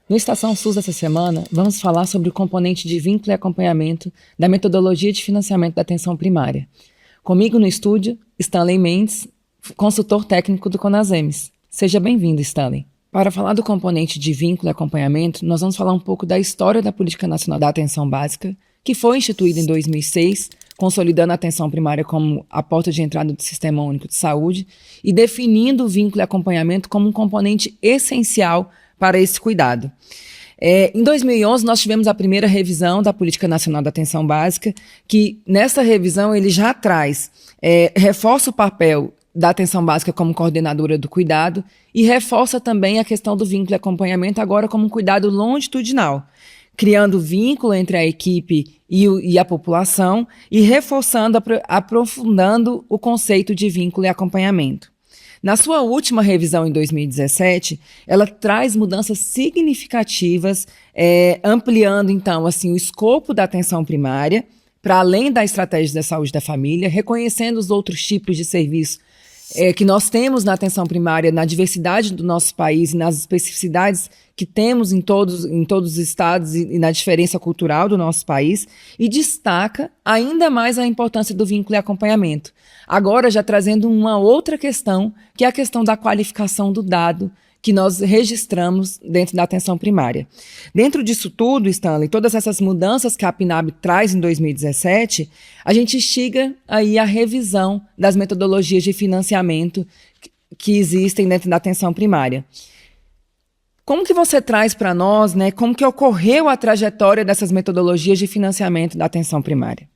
No Estação SUS dessa semana, vamos falar sobre o componente de vínculo e acompanhamento da metodologia de financiamento da atenção primária. Comigo no estúdio, Stanley Mendes, consultor técnico do Conasems. Seja bem-vindo, Stanley. Para falar do componente de vínculo e acompanhamento, nós vamos falar um pouco da história da Política Nacional da Atenção Básica, que foi instituída em 2006, consolidando a atenção primária como a porta de entrada do Sistema Único de Saúde e definindo o vínculo e acompanhamento como um componente essencial para esse cuidado. Em 2011, nós tivemos a primeira revisão da Política Nacional da Atenção Básica, que nessa revisão ele já reforça o papel da atenção básica como coordenadora do cuidado e reforça também a questão do vínculo e acompanhamento agora como um cuidado longitudinal, criando vínculo entre a equipe e a população e reforçando, aprofundando o conceito de vínculo e acompanhamento. Na sua última revisão, em 2017, ela traz mudanças significativas, ampliando, então, assim, o escopo da atenção primária, para além da estratégia da saúde da família, reconhecendo os outros tipos de serviço que nós temos na atenção primária, na diversidade do nosso país e nas especificidades que temos em todos os estados e na diferença cultural do nosso país, e destaca ainda mais a importância do vínculo e acompanhamento. Agora já trazendo uma outra questão, que é a questão da qualificação do dado que nós registramos dentro da atenção primária. Dentro disso tudo, Stanley, todas essas mudanças que a PNAB traz em 2017, a gente instiga aí a revisão das metodologias de financiamento que existem dentro da atenção primária. Como que você traz para nós, né, como que ocorreu a trajetória dessas metodologias de financiamento da atenção primária?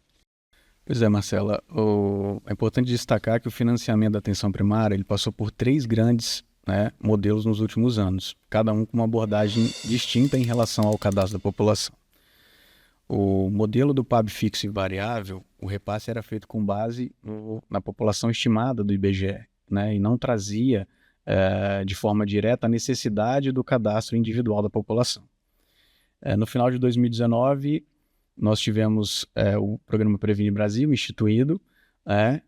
Pois é, Marcela, é importante destacar que o financiamento da atenção primária ele passou por 3 grandes modelos nos últimos anos, cada um com uma abordagem distinta em relação ao cadastro da população. O modelo do PAB fixo e variável, o repasse era feito com base na população estimada do IBGE, e não trazia de forma direta a necessidade do cadastro individual da população. No final de 2019, nós tivemos o programa Previne Brasil instituído,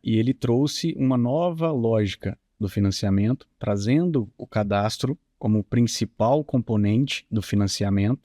e ele trouxe uma nova lógica do financiamento, trazendo o cadastro como principal componente do financiamento,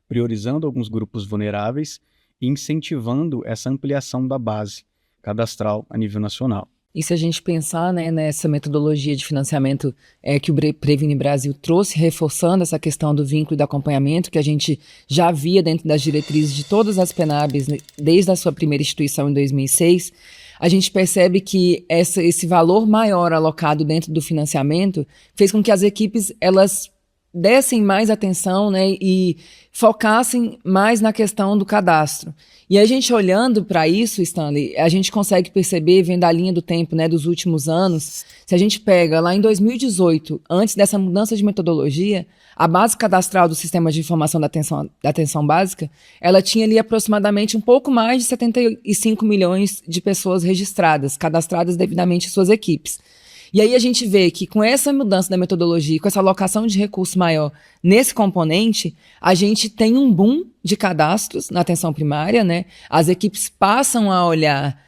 priorizando alguns grupos vulneráveis e incentivando essa ampliação da base cadastral a nível nacional. E se a gente pensar, nessa metodologia de financiamento que o Previne Brasil trouxe, reforçando essa questão do vínculo e do acompanhamento, que a gente já via dentro das diretrizes de todas as PNABs, desde a sua primeira instituição em 2006, a gente percebe que esse valor maior alocado dentro do financiamento fez com que as equipes elas dessem mais atenção, e focassem mais na questão do cadastro. E a gente olhando para isso, Stanley, a gente consegue perceber, vendo a linha do tempo dos últimos anos, se a gente pega lá em 2018, antes dessa mudança de metodologia, a base cadastral do Sistema de Informação da Atenção Básica, ela tinha ali aproximadamente um pouco mais de 75 milhões de pessoas registradas, cadastradas devidamente em suas equipes. E aí a gente vê que com essa mudança da metodologia, com essa alocação de recurso maior nesse componente, a gente tem um boom de cadastros na atenção primária, As equipes passam a olhar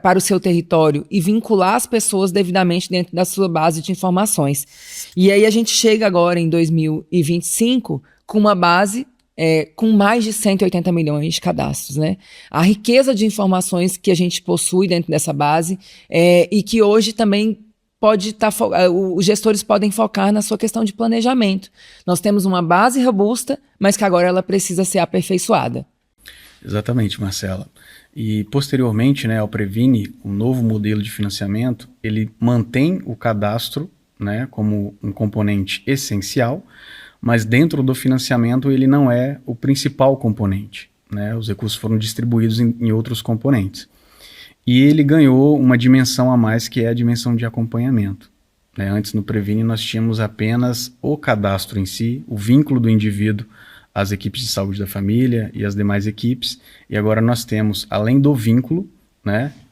para o seu território e vincular as pessoas devidamente dentro da sua base de informações. E aí a gente chega agora em 2025 com uma base com mais de 180 milhões de cadastros, A riqueza de informações que a gente possui dentro dessa base e que hoje também os gestores podem focar na sua questão de planejamento. Nós temos uma base robusta, mas que agora ela precisa ser aperfeiçoada. Exatamente, Marcela. E posteriormente, ao Previne, o novo modelo de financiamento, ele mantém o cadastro, como um componente essencial, mas dentro do financiamento ele não é o principal componente, Os recursos foram distribuídos em outros componentes. E ele ganhou uma dimensão a mais, que é a dimensão de acompanhamento. Antes, no Previne, nós tínhamos apenas o cadastro em si, o vínculo do indivíduo às equipes de saúde da família e às demais equipes, e agora nós temos, além do vínculo,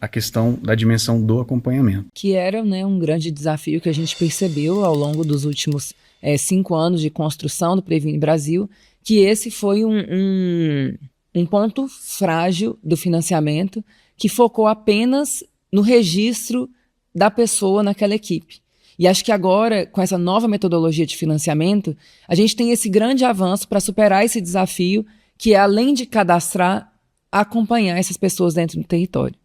a questão da dimensão do acompanhamento. Que era um grande desafio que a gente percebeu ao longo dos últimos 5 anos de construção do Previne Brasil, que esse foi um ponto frágil do financiamento, que focou apenas no registro da pessoa naquela equipe. E acho que agora, com essa nova metodologia de financiamento, a gente tem esse grande avanço para superar esse desafio, que é, além de cadastrar, acompanhar essas pessoas dentro do território.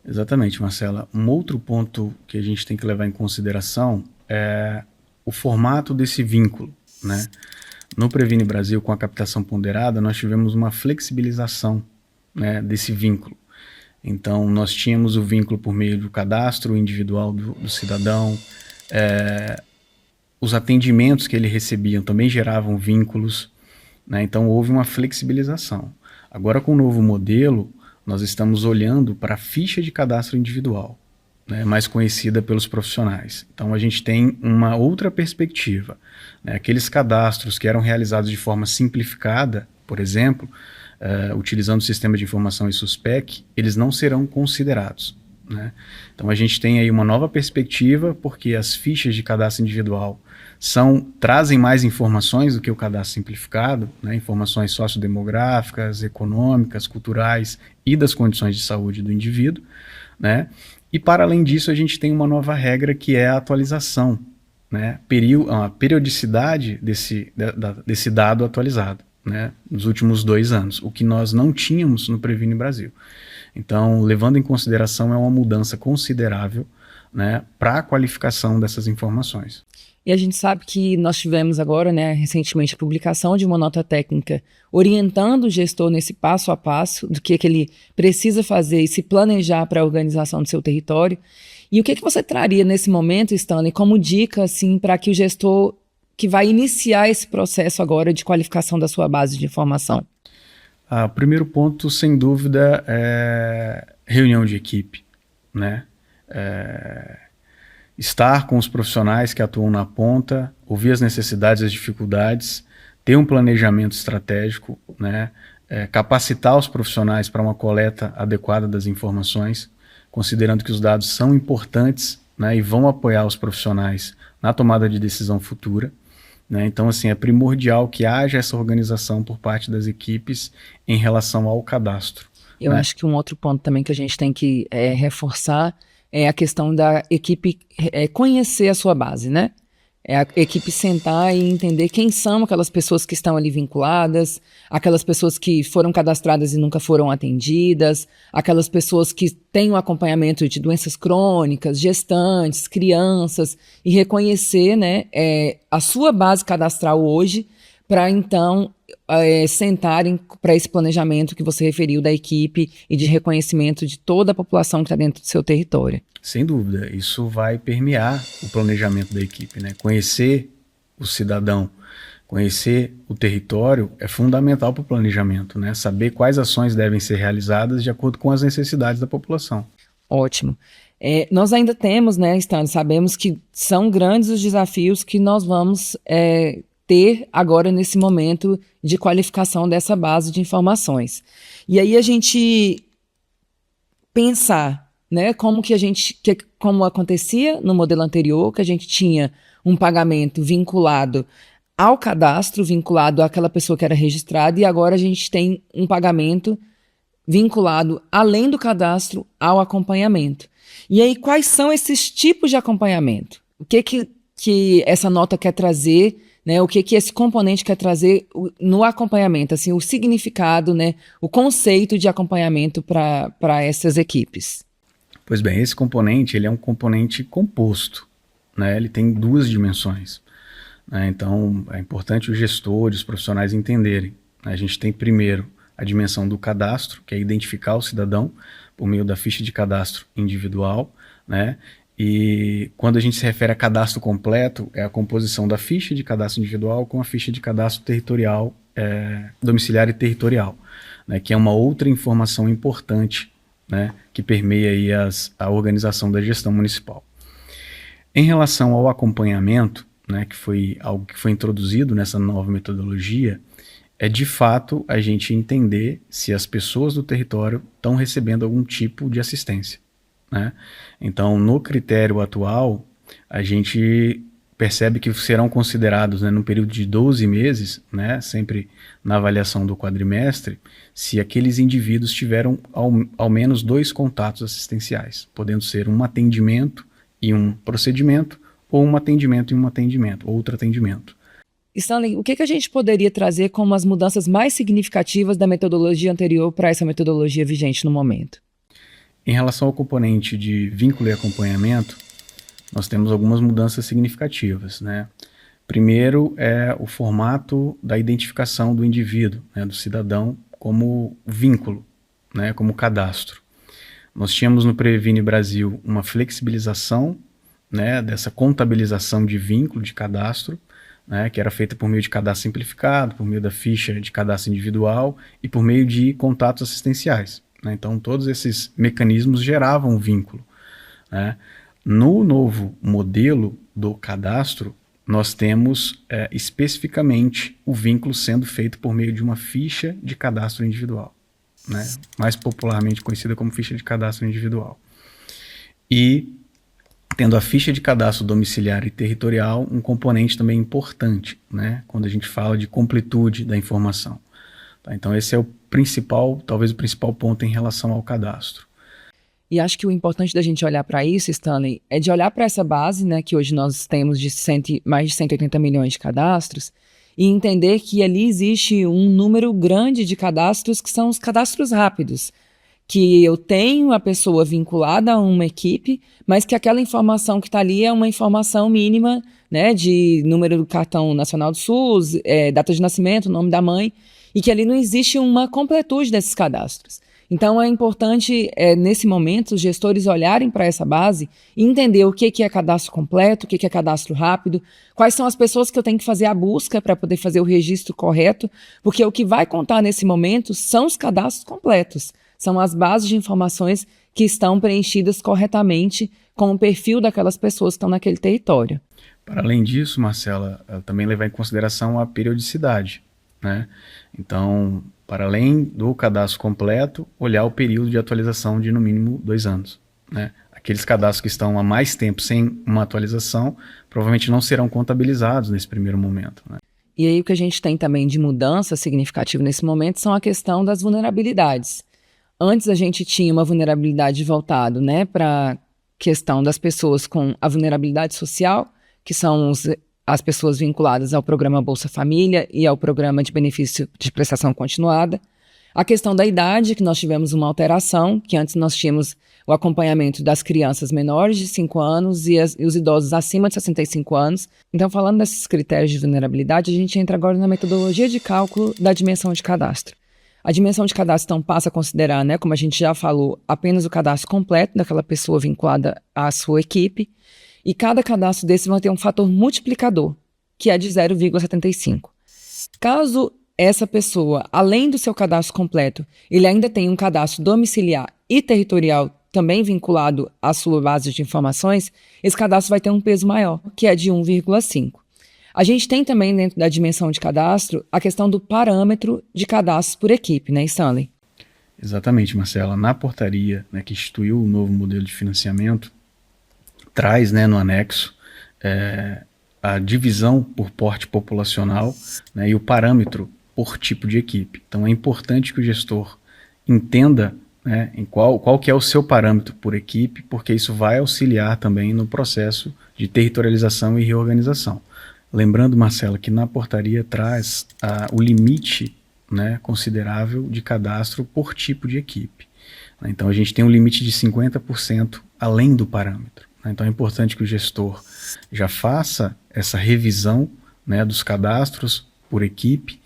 Exatamente, Marcela. Um outro ponto que a gente tem que levar em consideração é o formato desse vínculo, né? No Previne Brasil, com a captação ponderada, nós tivemos uma flexibilização, né, desse vínculo. Então, nós tínhamos o vínculo por meio do cadastro individual do cidadão, os atendimentos que ele recebia também geravam vínculos, né? Então, houve uma flexibilização. Agora, com o novo modelo, nós estamos olhando para a ficha de cadastro individual, né, mais conhecida pelos profissionais. Então, a gente tem uma outra perspectiva, né? Aqueles cadastros que eram realizados de forma simplificada, por exemplo, utilizando o sistema de informação ISUSPEC, eles não serão considerados, né? Então, a gente tem aí uma nova perspectiva, porque as fichas de cadastro individual trazem mais informações do que o cadastro simplificado, né? Informações sociodemográficas, econômicas, culturais e das condições de saúde do indivíduo, né? E, para além disso, a gente tem uma nova regra, que é a atualização, né? A periodicidade desse dado atualizado, né? Nos últimos 2 anos, o que nós não tínhamos no Previne Brasil. Então, levando em consideração, é uma mudança considerável, né, para a qualificação dessas informações. E a gente sabe que nós tivemos agora, né, recentemente, a publicação de uma nota técnica orientando o gestor nesse passo a passo do que ele precisa fazer e se planejar para a organização do seu território. E o que você traria nesse momento, Stanley, como dica assim, para que o gestor que vai iniciar esse processo agora de qualificação da sua base de informação? O primeiro ponto, sem dúvida, é reunião de equipe, né? Estar com os profissionais que atuam na ponta, ouvir as necessidades e as dificuldades, ter um planejamento estratégico, né? Capacitar os profissionais para uma coleta adequada das informações, considerando que os dados são importantes, né, e vão apoiar os profissionais na tomada de decisão futura, né? Então, assim, é primordial que haja essa organização por parte das equipes em relação ao cadastro. Eu acho que um outro ponto também que a gente tem que reforçar é a questão da equipe conhecer a sua base, né? É a equipe sentar e entender quem são aquelas pessoas que estão ali vinculadas, aquelas pessoas que foram cadastradas e nunca foram atendidas, aquelas pessoas que têm um acompanhamento de doenças crônicas, gestantes, crianças, e reconhecer, né, a sua base cadastral hoje, para então sentarem para esse planejamento que você referiu da equipe e de reconhecimento de toda a população que está dentro do seu território. Sem dúvida, isso vai permear o planejamento da equipe, né? Conhecer o cidadão, conhecer o território é fundamental para o planejamento, né? Saber quais ações devem ser realizadas de acordo com as necessidades da população. Ótimo. Nós ainda temos, né, Stanley, sabemos que são grandes os desafios que nós vamos ter agora nesse momento de qualificação dessa base de informações. E aí a gente pensar, né, como acontecia no modelo anterior, que a gente tinha um pagamento vinculado ao cadastro, vinculado àquela pessoa que era registrada, e agora a gente tem um pagamento vinculado, além do cadastro, ao acompanhamento. E aí, quais são esses tipos de acompanhamento? O que essa nota quer trazer, né? O que esse componente quer trazer no acompanhamento, assim, o significado, né? O conceito de acompanhamento para essas equipes? Pois bem, esse componente ele é um componente composto, né? Ele tem 2 dimensões, né? Então, é importante os gestores, os profissionais entenderem, né? A gente tem primeiro a dimensão do cadastro, que é identificar o cidadão por meio da ficha de cadastro individual, né? E quando a gente se refere a cadastro completo, é a composição da ficha de cadastro individual com a ficha de cadastro territorial, domiciliar e territorial, né? Que é uma outra informação importante, né, que permeia aí a organização da gestão municipal. Em relação ao acompanhamento, né, que foi algo que foi introduzido nessa nova metodologia, é de fato a gente entender se as pessoas do território estão recebendo algum tipo de assistência, né? Então, no critério atual, a gente percebe que serão considerados, né, no período de 12 meses, né, sempre na avaliação do quadrimestre, se aqueles indivíduos tiveram ao menos 2 contatos assistenciais, podendo ser um atendimento e um procedimento, ou um atendimento em um atendimento, outro atendimento. Stanley, o que a gente poderia trazer como as mudanças mais significativas da metodologia anterior para essa metodologia vigente no momento? Em relação ao componente de vínculo e acompanhamento, nós temos algumas mudanças significativas, né? Primeiro é o formato da identificação do indivíduo, né, do cidadão, como vínculo, né, como cadastro. Nós tínhamos no Previne Brasil uma flexibilização, né, dessa contabilização de vínculo, de cadastro, né, que era feita por meio de cadastro simplificado, por meio da ficha de cadastro individual e por meio de contatos assistenciais, né? Então, todos esses mecanismos geravam um vínculo, né? No novo modelo do cadastro, nós temos especificamente o vínculo sendo feito por meio de uma ficha de cadastro individual, né? Mais popularmente conhecida como ficha de cadastro individual. E tendo a ficha de cadastro domiciliar e territorial um componente também importante, né? Quando a gente fala de completude da informação. Tá? Então esse é o principal, talvez o principal ponto em relação ao cadastro. E acho que o importante da gente olhar para isso, Stanley, é de olhar para essa base, né, que hoje nós temos de mais de 180 milhões de cadastros, e entender que ali existe um número grande de cadastros que são os cadastros rápidos, que eu tenho a pessoa vinculada a uma equipe, mas que aquela informação que está ali é uma informação mínima, né, de número do cartão nacional do SUS, data de nascimento, nome da mãe, e que ali não existe uma completude desses cadastros. Então é importante, nesse momento, os gestores olharem para essa base e entender o que é cadastro completo, o que é cadastro rápido, quais são as pessoas que eu tenho que fazer a busca para poder fazer o registro correto, porque o que vai contar nesse momento são os cadastros completos, são as bases de informações que estão preenchidas corretamente com o perfil daquelas pessoas que estão naquele território. Para além disso, Marcela, também levar em consideração a periodicidade, né? Então, para além do cadastro completo, olhar o período de atualização de no mínimo 2 anos, né? Aqueles cadastros que estão há mais tempo sem uma atualização, provavelmente não serão contabilizados nesse primeiro momento, né? E aí o que a gente tem também de mudança significativa nesse momento são a questão das vulnerabilidades. Antes a gente tinha uma vulnerabilidade voltada, né, para a questão das pessoas com a vulnerabilidade social, que são as pessoas vinculadas ao programa Bolsa Família e ao programa de benefício de prestação continuada. A questão da idade, que nós tivemos uma alteração, que antes nós tínhamos o acompanhamento das crianças menores de 5 anos e os idosos acima de 65 anos. Então, falando desses critérios de vulnerabilidade, a gente entra agora na metodologia de cálculo da dimensão de cadastro. A dimensão de cadastro, então, passa a considerar, né, como a gente já falou, apenas o cadastro completo daquela pessoa vinculada à sua equipe, e cada cadastro desse vai ter um fator multiplicador, que é de 0,75. Caso essa pessoa, além do seu cadastro completo, ele ainda tenha um cadastro domiciliar e territorial também vinculado à sua base de informações, esse cadastro vai ter um peso maior, que é de 1,5. A gente tem também dentro da dimensão de cadastro a questão do parâmetro de cadastros por equipe, né, Stanley? Exatamente, Marcela. Na portaria, né, que instituiu o novo modelo de financiamento, traz, né, no anexo a divisão por porte populacional, né, e o parâmetro por tipo de equipe. Então é importante que o gestor entenda, né, em qual que é o seu parâmetro por equipe, porque isso vai auxiliar também no processo de territorialização e reorganização. Lembrando, Marcela, que na portaria traz o limite, né, considerável de cadastro por tipo de equipe. Então a gente tem um limite de 50% além do parâmetro. Então é importante que o gestor já faça essa revisão, né, dos cadastros por equipe,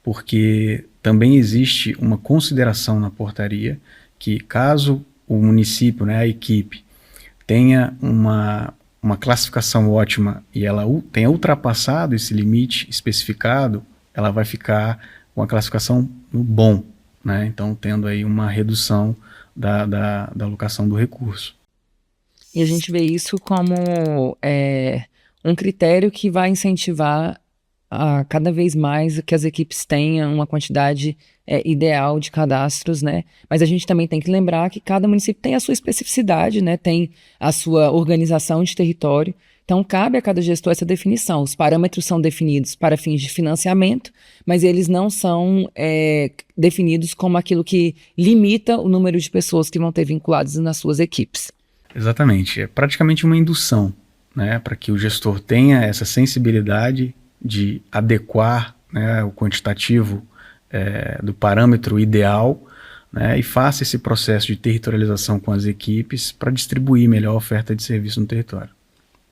porque também existe uma consideração na portaria que caso o município, né, a equipe, tenha uma classificação ótima e ela tenha ultrapassado esse limite especificado, ela vai ficar com a classificação no bom, né? Então tendo aí uma redução da alocação do recurso. E a gente vê isso como um critério que vai incentivar a cada vez mais que as equipes tenham uma quantidade ideal de cadastros, né? Mas a gente também tem que lembrar que cada município tem a sua especificidade, né? Tem a sua organização de território. Então, cabe a cada gestor essa definição. Os parâmetros são definidos para fins de financiamento, mas eles não são definidos como aquilo que limita o número de pessoas que vão ter vinculadas nas suas equipes. Exatamente, é praticamente uma indução, né, para que o gestor tenha essa sensibilidade de adequar, né, o quantitativo do parâmetro ideal, né, e faça esse processo de territorialização com as equipes para distribuir melhor a oferta de serviço no território.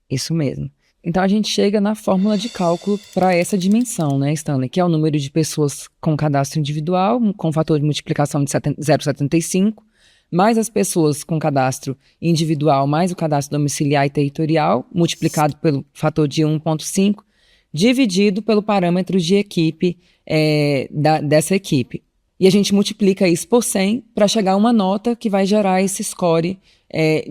Isso mesmo. Então a gente chega na fórmula de cálculo para essa dimensão, né, Stanley, que é o número de pessoas com cadastro individual, com fator de multiplicação de 0,75, mais as pessoas com cadastro individual, mais o cadastro domiciliar e territorial, multiplicado pelo fator de 1,5, dividido pelo parâmetro de equipe dessa equipe. E a gente multiplica isso por 100 para chegar a uma nota que vai gerar esse score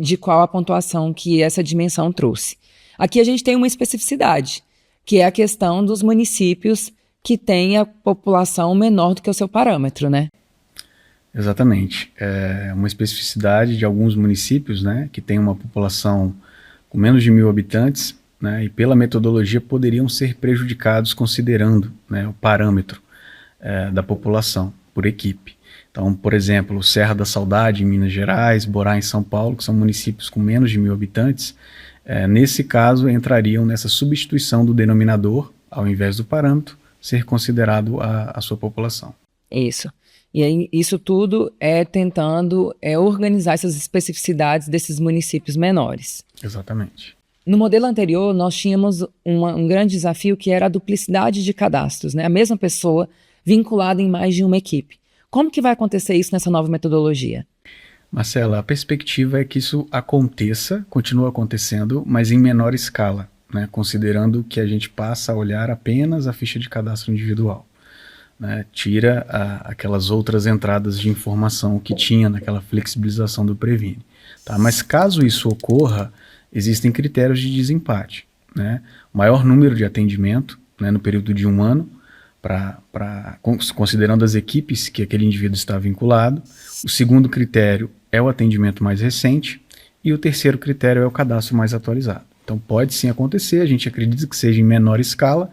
de qual a pontuação que essa dimensão trouxe. Aqui a gente tem uma especificidade, que é a questão dos municípios que têm a população menor do que o seu parâmetro, né? Exatamente. É uma especificidade de alguns municípios, né, que têm uma população com menos de 1.000 habitantes, né, e pela metodologia poderiam ser prejudicados considerando, né, o parâmetro da população por equipe. Então, por exemplo, Serra da Saudade em Minas Gerais, Borá em São Paulo, que são municípios com menos de 1.000 habitantes, nesse caso entrariam nessa substituição do denominador, ao invés do parâmetro, ser considerado a sua população. Isso. E aí, isso tudo tentando organizar essas especificidades desses municípios menores. Exatamente. No modelo anterior, nós tínhamos um grande desafio que era a duplicidade de cadastros, né? A mesma pessoa vinculada em mais de uma equipe. Como que vai acontecer isso nessa nova metodologia? Marcela, a perspectiva é que isso aconteça, continua acontecendo, mas em menor escala, né? Considerando que a gente passa a olhar apenas a ficha de cadastro individual. Né? Tira aquelas outras entradas de informação que tinha naquela flexibilização do Previne. Tá? Mas caso isso ocorra, existem critérios de desempate. Né? O maior número de atendimento, né, no período de 1 ano, considerando as equipes que aquele indivíduo está vinculado. O segundo critério é o atendimento mais recente e o terceiro critério é o cadastro mais atualizado. Então pode sim acontecer, a gente acredita que seja em menor escala,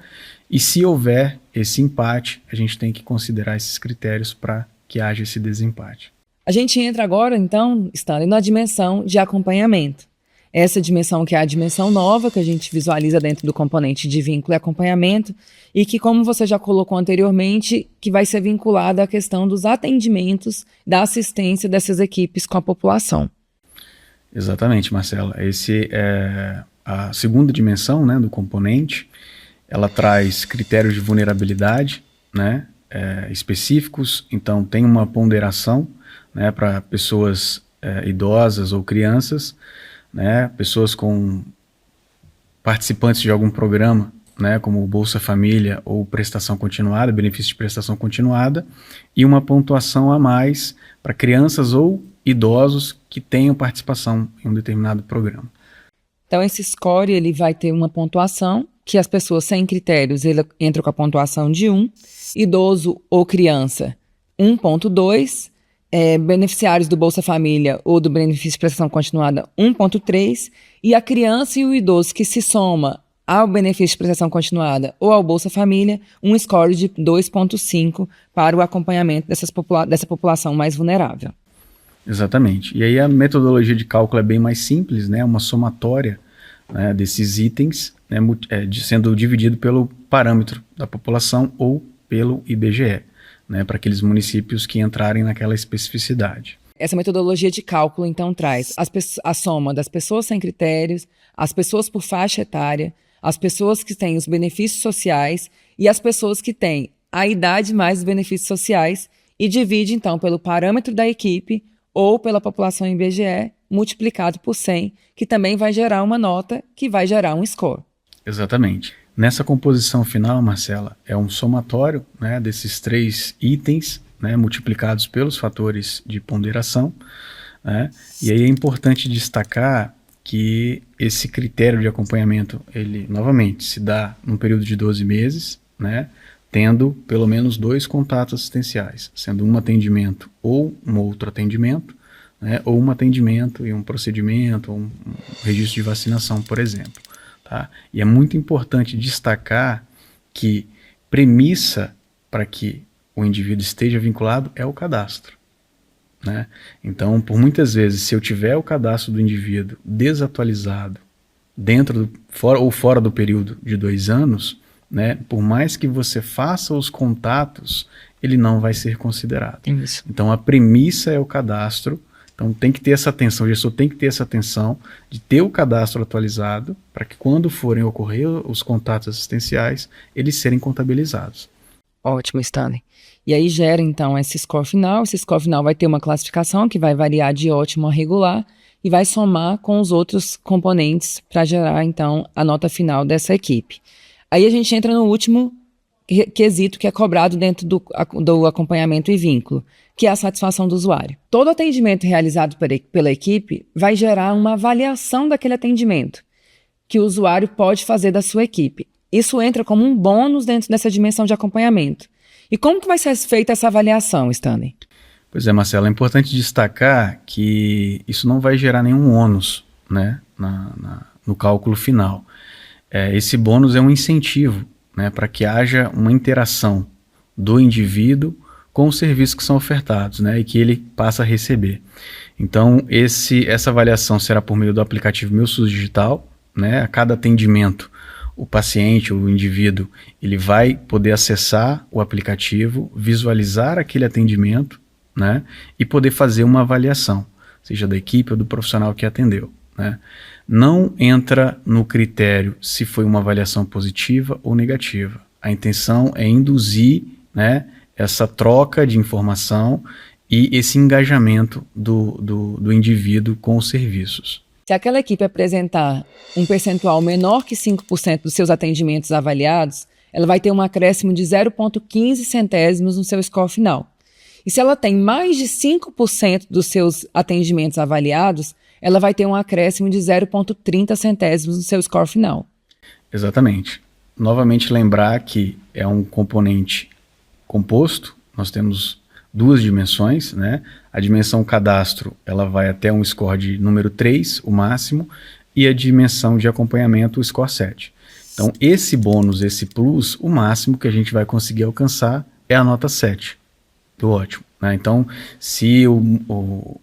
e se houver esse empate, a gente tem que considerar esses critérios para que haja esse desempate. A gente entra agora, então, Stanley, na dimensão de acompanhamento. Essa dimensão que é a dimensão nova, que a gente visualiza dentro do componente de vínculo e acompanhamento, e que, como você já colocou anteriormente, que vai ser vinculada à questão dos atendimentos, da assistência dessas equipes com a população. Exatamente, Marcela. Esse é a segunda dimensão, né, do componente. Ela traz critérios de vulnerabilidade, né, específicos, então tem uma ponderação, né, para pessoas idosas ou crianças, né, pessoas com participantes de algum programa, né, como o Bolsa Família ou prestação continuada, benefício de prestação continuada, e uma pontuação a mais para crianças ou idosos que tenham participação em um determinado programa. Então esse score ele vai ter uma pontuação que as pessoas sem critérios entram com a pontuação de 1, idoso ou criança 1,2, beneficiários do Bolsa Família ou do benefício de prestação continuada 1,3, e a criança e o idoso que se soma ao benefício de prestação continuada ou ao Bolsa Família, um score de 2,5 para o acompanhamento dessa população mais vulnerável. Exatamente. E aí a metodologia de cálculo é bem mais simples, né? Uma somatória, né, desses itens, né, sendo dividido pelo parâmetro da população ou pelo IBGE, né, para aqueles municípios que entrarem naquela especificidade. Essa metodologia de cálculo, então, traz a soma das pessoas sem critérios, as pessoas por faixa etária, as pessoas que têm os benefícios sociais e as pessoas que têm a idade mais os benefícios sociais, e divide, então, pelo parâmetro da equipe ou pela população IBGE, multiplicado por 100, que também vai gerar uma nota que vai gerar um score. Exatamente. Nessa composição final, Marcela, é um somatório, né, desses 3 itens, né, multiplicados pelos fatores de ponderação, né, e aí é importante destacar que esse critério de acompanhamento, ele novamente se dá num período de 12 meses, né, tendo pelo menos 2 contatos assistenciais, sendo um atendimento ou um outro atendimento, né, ou um atendimento e um procedimento, um registro de vacinação, por exemplo. Tá? E é muito importante destacar que premissa para que o indivíduo esteja vinculado é o cadastro. Né? Então, por muitas vezes, se eu tiver o cadastro do indivíduo desatualizado, fora ou fora do período de 2 anos, né, por mais que você faça os contatos, ele não vai ser considerado. Isso. Então a premissa é o cadastro. Então tem que ter essa atenção, o gestor tem que ter essa atenção de ter o cadastro atualizado para que quando forem ocorrer os contatos assistenciais, eles serem contabilizados. Ótimo, Stanley. E aí gera então esse score final. Esse score final vai ter uma classificação que vai variar de ótimo a regular e vai somar com os outros componentes para gerar então a nota final dessa equipe. Aí a gente entra no último quesito que é cobrado dentro do acompanhamento e vínculo, que é a satisfação do usuário. Todo atendimento realizado pela equipe vai gerar uma avaliação daquele atendimento que o usuário pode fazer da sua equipe. Isso entra como um bônus dentro dessa dimensão de acompanhamento. E como que vai ser feita essa avaliação, Stanley? Pois é, Marcelo, é importante destacar que isso não vai gerar nenhum ônus, né, no cálculo final. Esse bônus é um incentivo, né, para que haja uma interação do indivíduo com os serviços que são ofertados, né, e que ele passa a receber. Então, essa avaliação será por meio do aplicativo Meu SUS Digital, né, a cada atendimento, o paciente, o indivíduo, ele vai poder acessar o aplicativo, visualizar aquele atendimento, né, e poder fazer uma avaliação, seja da equipe ou do profissional que atendeu, né. Não entra no critério se foi uma avaliação positiva ou negativa. A intenção é induzir, né, essa troca de informação e esse engajamento do indivíduo com os serviços. Se aquela equipe apresentar um percentual menor que 5% dos seus atendimentos avaliados, ela vai ter um acréscimo de 0,15 centésimos no seu score final. E se ela tem mais de 5% dos seus atendimentos avaliados, ela vai ter um acréscimo de 0,30 centésimos no seu score final. Exatamente. Novamente lembrar que é um componente composto, nós temos 2 dimensões, né? A dimensão cadastro, ela vai até um score de número 3, o máximo, e a dimensão de acompanhamento, o score 7. Então, esse bônus, esse plus, o máximo que a gente vai conseguir alcançar é a nota 7, do ótimo. Então, se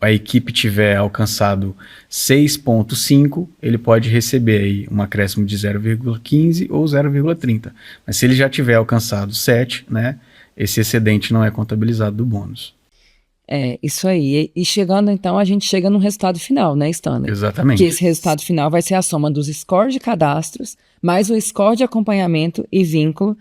a equipe tiver alcançado 6,5, ele pode receber aí um acréscimo de 0,15 ou 0,30. Mas se ele já tiver alcançado 7, né, esse excedente não é contabilizado do bônus. Isso aí. E chegando então, a gente chega no resultado final, né, Stanley? Exatamente. Que esse resultado final vai ser a soma dos scores de cadastros, mais o score de acompanhamento e vínculo,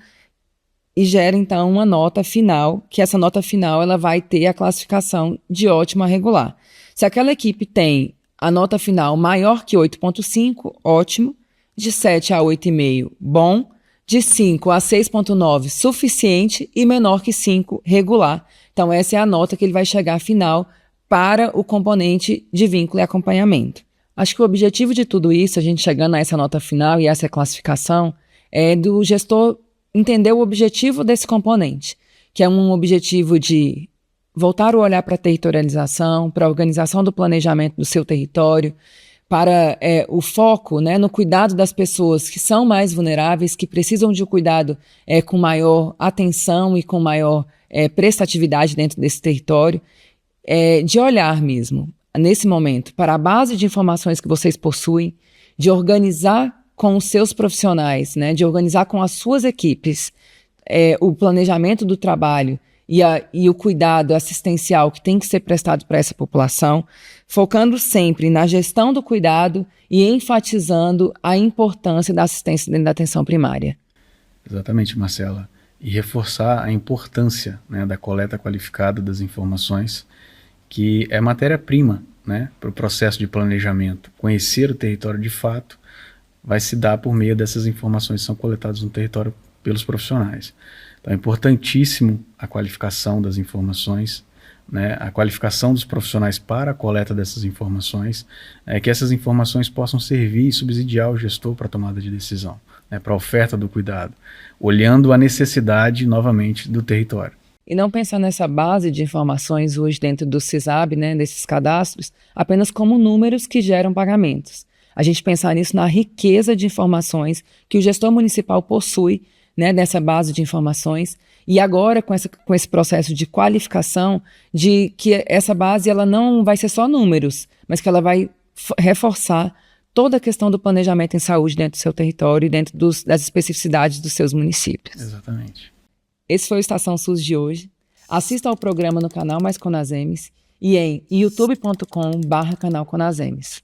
e gera, então, uma nota final, que essa nota final ela vai ter a classificação de ótimo a regular. Se aquela equipe tem a nota final maior que 8,5, ótimo, de 7 a 8,5, bom, de 5 a 6,9, suficiente, e menor que 5, regular. Então, essa é a nota que ele vai chegar final para o componente de vínculo e acompanhamento. Acho que o objetivo de tudo isso, a gente chegando a essa nota final e essa classificação, é do gestor entender o objetivo desse componente, que é um objetivo de voltar o olhar para a territorialização, para a organização do planejamento do seu território, para o foco, né, no cuidado das pessoas que são mais vulneráveis, que precisam de um cuidado com maior atenção e com maior prestatividade dentro desse território, de olhar mesmo, nesse momento, para a base de informações que vocês possuem, de organizar com os seus profissionais, né, de organizar com as suas equipes o planejamento do trabalho e o cuidado assistencial que tem que ser prestado para essa população, focando sempre na gestão do cuidado e enfatizando a importância da assistência dentro da atenção primária. Exatamente, Marcela. E reforçar a importância, né, da coleta qualificada das informações, que é matéria-prima, né, para o processo de planejamento. Conhecer o território de fato vai se dar por meio dessas informações que são coletadas no território pelos profissionais. Então é importantíssimo a qualificação das informações, né, a qualificação dos profissionais para a coleta dessas informações, que essas informações possam servir e subsidiar o gestor para a tomada de decisão, né, para a oferta do cuidado, olhando a necessidade, novamente, do território. E não pensar nessa base de informações hoje dentro do CISAB, né, desses cadastros, apenas como números que geram pagamentos. A gente pensar nisso na riqueza de informações que o gestor municipal possui, né, nessa base de informações, e agora com esse processo de qualificação, de que essa base ela não vai ser só números, mas que ela vai reforçar toda a questão do planejamento em saúde dentro do seu território e dentro das especificidades dos seus municípios. Exatamente. Esse foi o Estação SUS de hoje. Assista ao programa no canal Mais Conasems e em youtube.com/canal Conasems.